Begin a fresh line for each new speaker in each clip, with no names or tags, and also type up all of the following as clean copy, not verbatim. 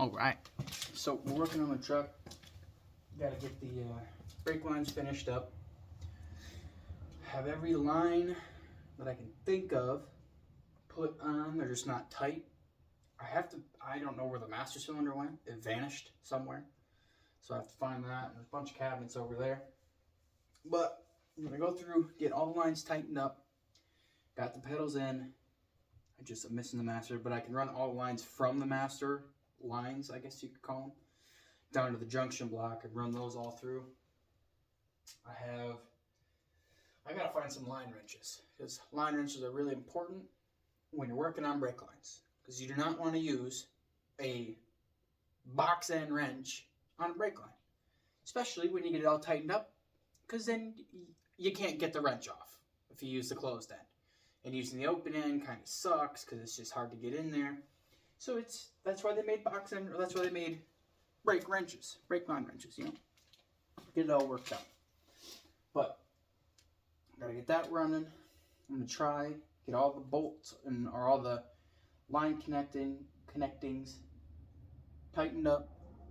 Alright, so we're working on the truck. Gotta get the brake lines finished up. Have every line that I can think of put on. They're just not tight. I don't know where the master cylinder went. It vanished somewhere. So I have to find that. There's a bunch of cabinets over there. But I'm gonna go through, get all the lines tightened up. Got the pedals in. I'm missing the master, but I can run all the lines from the master lines, I guess you could call them, down to the junction block and run those all through. I gotta find some line wrenches, because line wrenches are really important when you're working on brake lines, because you do not want to use a box end wrench on a brake line, especially when you get it all tightened up, because then you can't get the wrench off if you use the closed end. And using the open end kind of sucks because it's just hard to get in there. So that's why they made box end, or that's why they made brake line wrenches, you know. Get it all worked out. But gotta get that running. I'm gonna try get all the bolts or all the line connectings tightened up,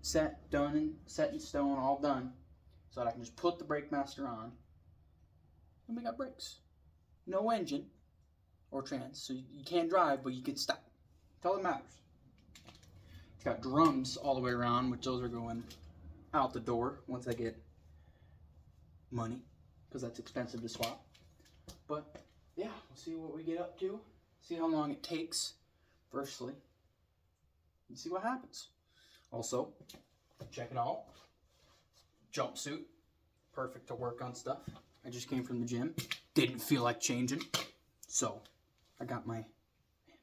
set in stone, all done, so that I can just put the brake master on, and we got brakes. No engine or trans, so you can't drive, but you can stop. That's all that matters. It's got drums all the way around, which those are going out the door once I get money, because that's expensive to swap. But yeah, we'll see what we get up to, see how long it takes, firstly, and see what happens. Also, check it out. Jumpsuit, perfect to work on stuff. I just came from the gym, didn't feel like changing, so I got my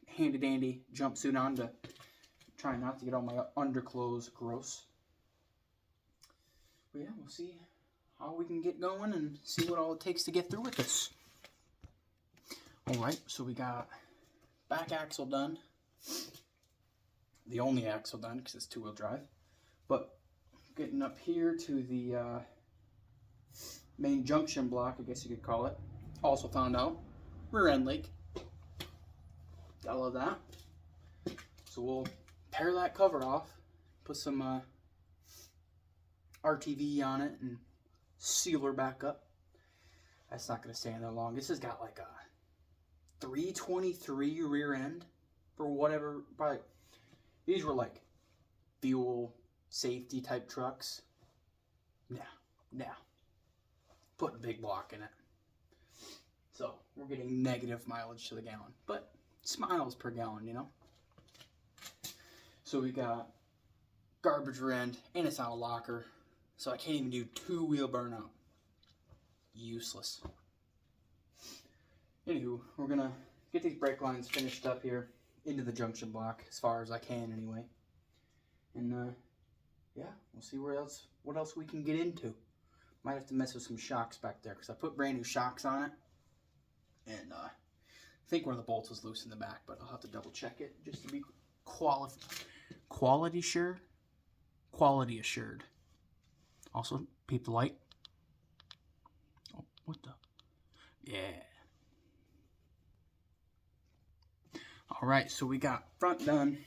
handy dandy jumpsuit on to try not to get all my underclothes gross. But yeah, we'll see how we can get going and see what all it takes to get through with this. Alright, so we got back axle done. The only axle done because it's 2-wheel drive. But getting up here to the main junction block, I guess you could call it. Also found out rear end leak. Gotta love that. So we'll tear that cover off, put some RTV on it, and seal her back up. That's not gonna stay in there long. This has got like a 323 rear end for whatever. Probably these were like fuel safety type trucks. Nah. Put a big block in it. So we're getting negative mileage to the gallon, but it's miles per gallon, you know. So we got garbage rear end, and it's on a locker, so I can't even do 2-wheel burnout. Useless. Anywho, we're gonna get these brake lines finished up here into the junction block as far as I can anyway. And yeah, we'll see what else we can get into. Might have to mess with some shocks back there because I put brand new shocks on it. And I think one of the bolts was loose in the back, but I'll have to double check it just to be quality assured. Also, peep the light. Oh, what the? Yeah. Alright, so we got front done,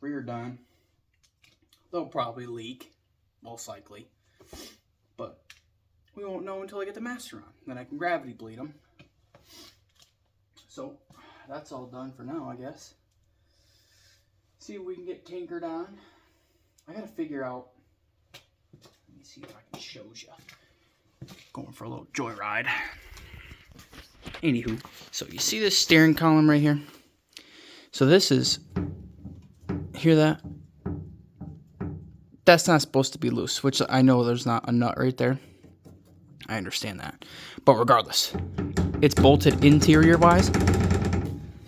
rear done. They'll probably leak, most likely. But we won't know until I get the master on. Then I can gravity bleed them. So that's all done for now, I guess. See if we can get tinkered on. I gotta figure out. Let me see if I can show you. Going for a little joyride. Anywho, so you see this steering column right here? So this is, hear that? That's not supposed to be loose, which I know there's not a nut right there. I understand that. But regardless, it's bolted interior wise,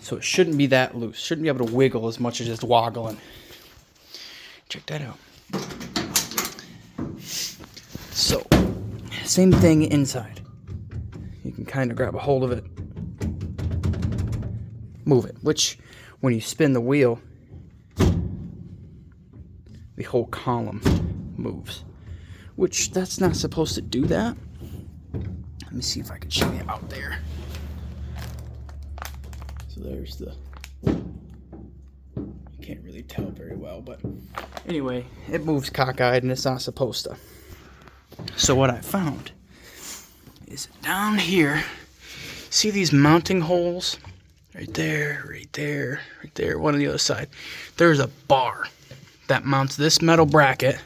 so it shouldn't be that loose. Shouldn't be able to wiggle as much as just woggling. Check that out. So, same thing inside. You can kind of grab a hold of it, move it, which when you spin the wheel, the whole column moves, which that's not supposed to do that. Let me see if I can show you out there. So there's the, you can't really really tell very well, but anyway, it moves cockeyed and it's not supposed to. So what I found is down here, see these mounting holes? Right there, right there, right there, one on the other side. There's a bar that mounts this metal bracket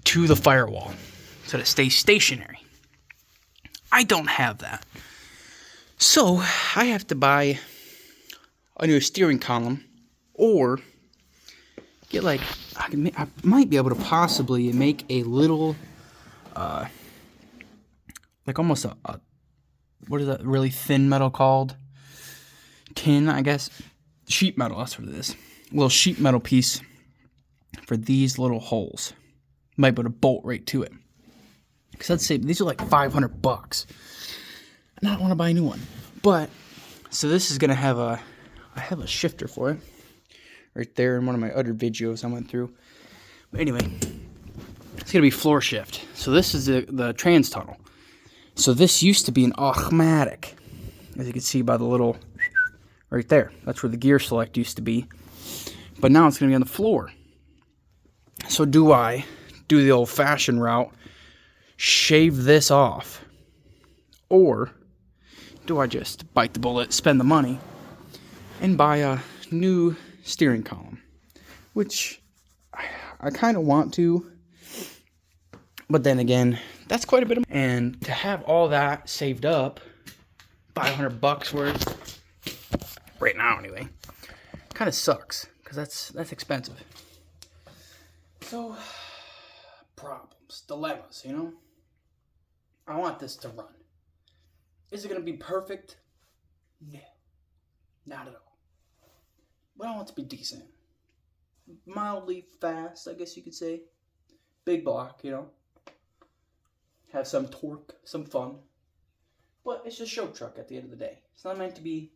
to the firewall so that it stays stationary. I don't have that. So I have to buy a new steering column, or get like, I might be able to possibly make a little, like almost a what is that really thin metal called? Tin, I guess. Sheet metal, that's what it is. A little sheet metal piece for these little holes. Might be able to bolt right to it. Because I'd say these are like $500. And I don't want to buy a new one. But, so this is going to have I have a shifter for it. Right there in one of my other videos I went through. But anyway, it's going to be floor shift. So this is the trans tunnel. So this used to be an automatic. As you can see by the little, right there. That's where the gear select used to be. But now it's going to be on the floor. So do I do the old-fashioned route, shave this off, or do I just bite the bullet, spend the money, and buy a new steering column? Which I kind of want to, but then again, that's quite a bit of money. And to have all that saved up, $500 worth, right now anyway, kind of sucks, because that's expensive. So, problems, dilemmas, you know? I want this to run. Is it going to be perfect? No. Not at all. But I want it to be decent. Mildly fast, I guess you could say. Big block, you know? Have some torque, some fun. But it's just a show truck at the end of the day. It's not meant to be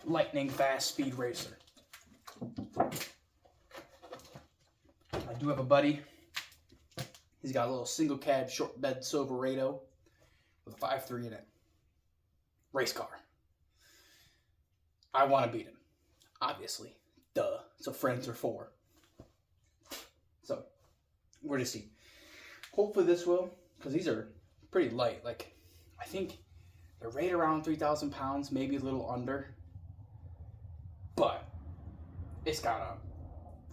lightning fast speed racer. I do have a buddy. He's got a little single cab short bed Silverado with a 5.3 in it. Race car. I want to beat him. Obviously. Duh. So friends are for. So, we're to see. Hopefully this will, because these are pretty light. Like, I think they're right around 3,000 pounds, maybe a little under. But it's got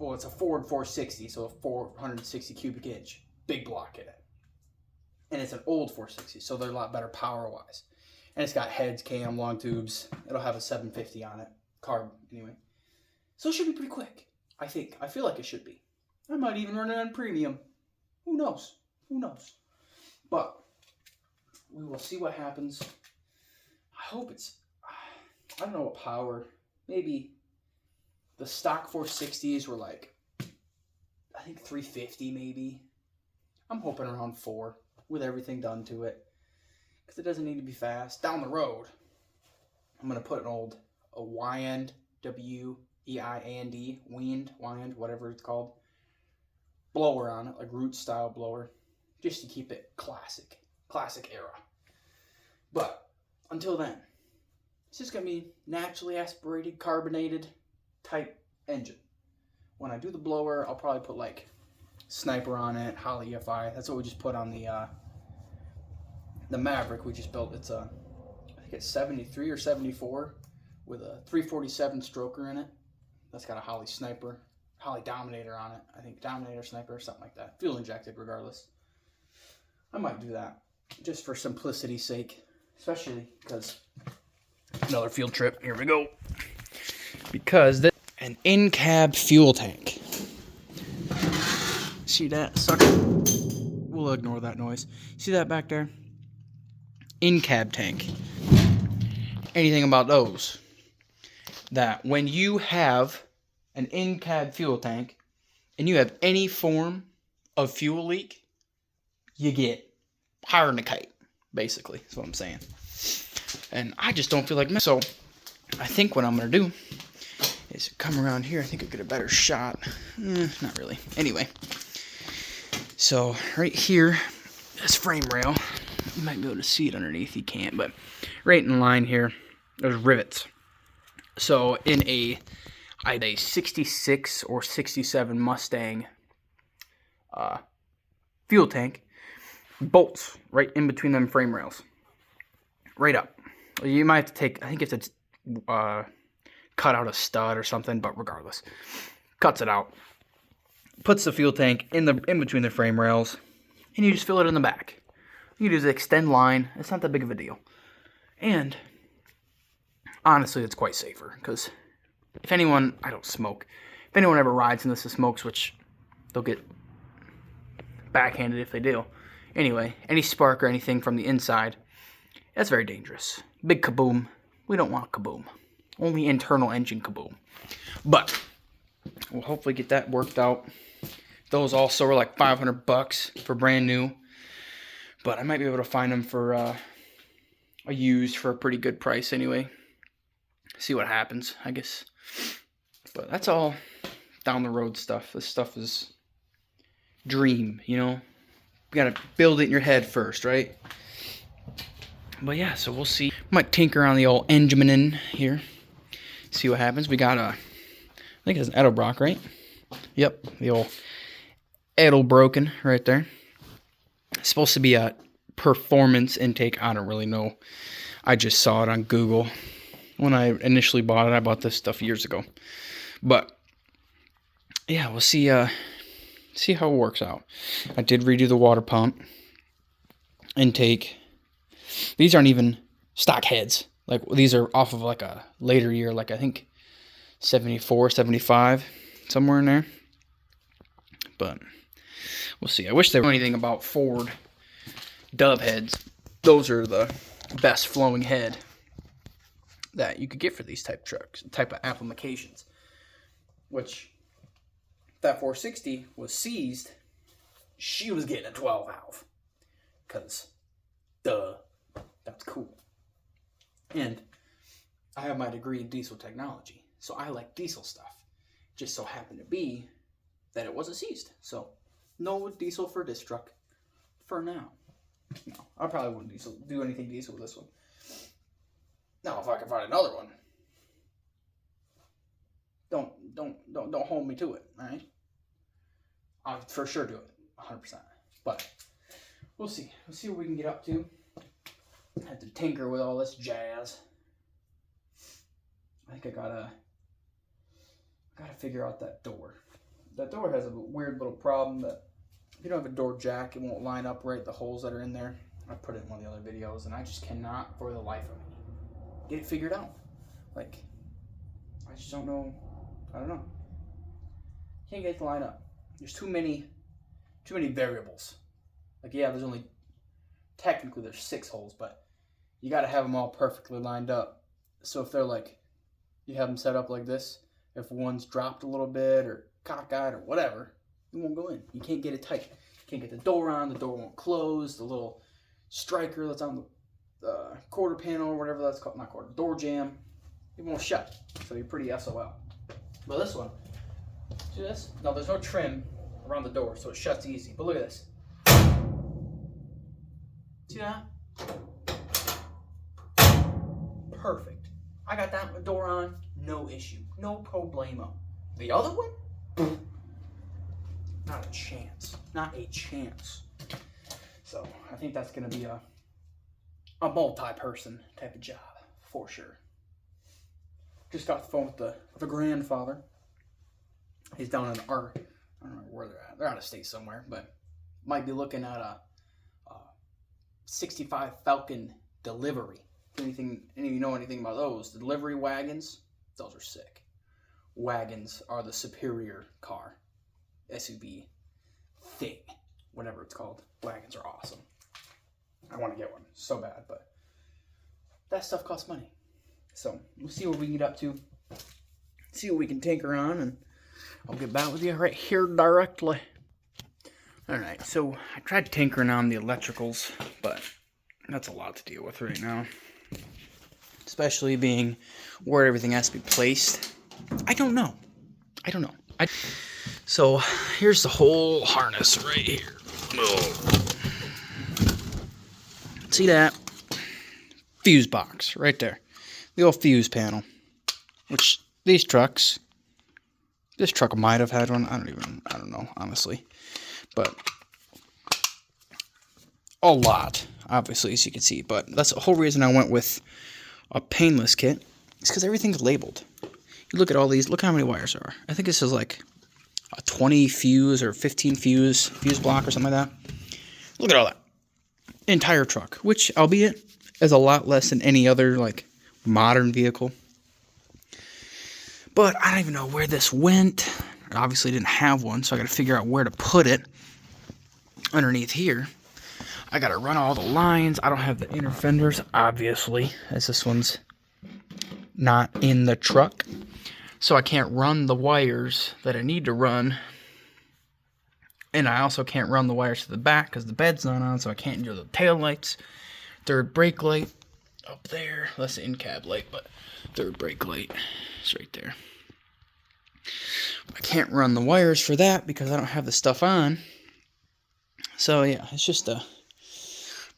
it's a Ford 460, so a 460 cubic inch. Big block in it. And it's an old 460, so they're a lot better power-wise. And it's got heads, cam, long tubes. It'll have a 750 on it. Carb, anyway. So it should be pretty quick, I think. I feel like it should be. I might even run it on premium. Who knows? Who knows? But we will see what happens. I hope it's, I don't know what power. Maybe the stock 460s were like, I think 350 maybe. I'm hoping around 4 with everything done to it. Because it doesn't need to be fast. Down the road, I'm going to put a Wyand, W-E-I-A-N-D, Wyand, whatever it's called, blower on it, like root style blower, just to keep it classic era. But until then, it's just going to be naturally aspirated, carbonated type engine. When I do the blower, I'll probably put like Sniper on it, Holley EFI. That's what we just put on the Maverick we just built. It's I think it's 73 or 74 with a 347 stroker in it. That's got a Holley Sniper, Holley Dominator on it. I think Dominator Sniper or something like that. Fuel injected regardless. I might do that just for simplicity's sake, especially because another field trip. Here we go. Because an in-cab fuel tank. See that sucker? We'll ignore that noise. See that back there? In-cab tank. Anything about those? That when you have an in-cab fuel tank and you have any form of fuel leak, you get higher than a kite, basically. That's what I'm saying. And I just don't feel like messing. So I think what I'm going to do is come around here. I think I'll get a better shot. Not really. Anyway. So right here, this frame rail, you might be able to see it underneath. You can't, but right in line here, there's rivets. So in a I had a 66 or 67 Mustang fuel tank, bolts right in between them frame rails, right up. You might have to take, I think it's cut out a stud or something, but regardless, cuts it out, puts the fuel tank in between the frame rails, and you just fill it in the back. You just extend line. It's not that big of a deal, and honestly, it's quite safer because if anyone, I don't smoke. If anyone ever rides in this and smokes, which they'll get backhanded if they do. Anyway, any spark or anything from the inside, that's very dangerous. Big kaboom. We don't want kaboom. Only internal engine kaboom. But we'll hopefully get that worked out. Those also are like $500 for brand new. But I might be able to find them for a used for a pretty good price anyway. See what happens, I guess. But that's all down the road stuff. This stuff is dream, you know. You gotta build it in your head first, right? But yeah, so we'll see. Might tinker on the old engine in here. See what happens. We got I think it's an Edelbrock, right? Yep, the old Edelbroken right there. It's supposed to be a performance intake. I don't really know. I just saw it on Google. When I initially bought it, I bought this stuff years ago. But yeah, we'll see how it works out. I did redo the water pump intake. These aren't even stock heads. Like, these are off of like a later year, like I think 74, 75, somewhere in there. But we'll see. I wish they knew anything about Ford dove heads. Those are the best flowing head that you could get for these type of applications. Which, that 460 was seized, she was getting a 12 valve. Because, duh, that's cool. And I have my degree in diesel technology, so I like diesel stuff. Just so happened to be that it wasn't seized. So, no diesel for this truck for now. No, I probably wouldn't do anything diesel with this one. Now, if I can find another one, don't hold me to it, all right? I'll for sure do it, 100%. But we'll see. We'll see what we can get up to. I have to tinker with all this jazz. I think I gotta figure out that door. That door has a weird little problem that if you don't have a door jack, it won't line up right, the holes that are in there. I put it in one of the other videos, and I just cannot, for the life of me, get it figured out. Like, I just don't know. I don't know. Can't get it to line up. There's too many variables. Like, yeah, technically there's 6 holes, but you got to have them all perfectly lined up. So if they're like, you have them set up like this, if one's dropped a little bit or cockeyed or whatever, it won't go in. You can't get it tight. You can't get the door on. The door won't close. The little striker that's on the quarter panel or whatever that's called, not quarter, door jamb, it won't shut. So you're pretty SOL. But this one, see this? No, there's no trim around the door, so it shuts easy. But look at this. See that? Perfect. I got that door on, no issue. No problemo. The other one? Not a chance. Not a chance. So, I think that's going to be a multi-person type of job, for sure. Just got off the phone with the grandfather. He's down in I don't know where they're at. They're out of state somewhere, but might be looking at a 65 Falcon delivery. Any of you know anything about those? The delivery wagons, those are sick. Wagons are the superior car. SUV thing. Whatever it's called. Wagons are awesome. I want to get one so bad, but that stuff costs money. So, we'll see what we can get up to. See what we can tinker on, and I'll get back with you right here directly. Alright, so I tried tinkering on the electricals, but that's a lot to deal with right now. Especially being where everything has to be placed. I don't know. So, here's the whole harness right here. Oh. See that? Fuse box right there. The old fuse panel. Which, these trucks, This truck might have had one. I don't know, honestly. But a lot, obviously, as you can see. But that's the whole reason I went with a painless kit. It's because everything's labeled. You look at all these. Look how many wires there are. I think this is like a 20 fuse or 15 fuse block or something like that. Look at all that. Entire truck, which, albeit, is a lot less than any other, like, modern vehicle. But I don't even know where this went. I obviously didn't have one, so I got to figure out where to put it underneath here. I got to run all the lines. I don't have the inner fenders, obviously, as this one's not in the truck. So I can't run the wires that I need to run. And I also can't run the wires to the back because the bed's not on, so I can't do the tail lights. Third brake light up there. That's the in-cab light, but third brake light is right there. I can't run the wires for that because I don't have the stuff on. So yeah, it's just a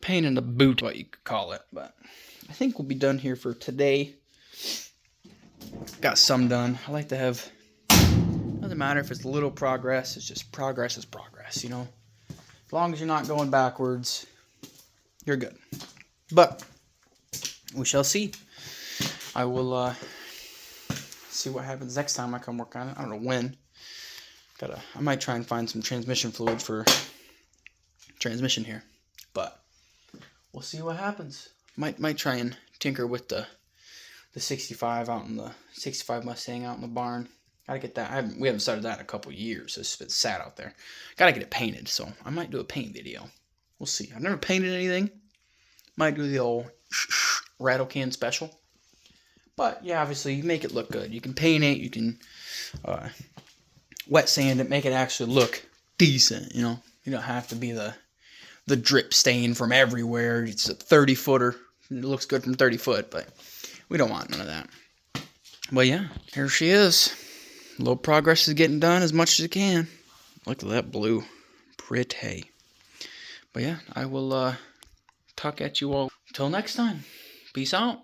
pain in the boot, what you could call it. But I think we'll be done here for today. Got some done. I like to have, doesn't matter if it's little progress, it's just progress is progress, you know. As long as you're not going backwards, you're good. But we shall see. I will see what happens next time I come work on it. I don't know when. I might try and find some transmission fluid for transmission here. But we'll see what happens. Might try and tinker with the 65 out in the 65 Mustang out in the barn. Gotta get that. We haven't started that in a couple years. It's been sat out there. Gotta get it painted, so I might do a paint video. We'll see. I've never painted anything. Might do the old rattle can special. But yeah, obviously you make it look good. You can paint it. You can wet sand it, make it actually look decent. You know, you don't have to be the drip stain from everywhere. It's a 30-footer. It looks good from 30 foot, but we don't want none of that. But yeah, here she is. A little progress is getting done as much as it can. Look at that blue. Pretty. But yeah, I will talk at you all. Till next time. Peace out.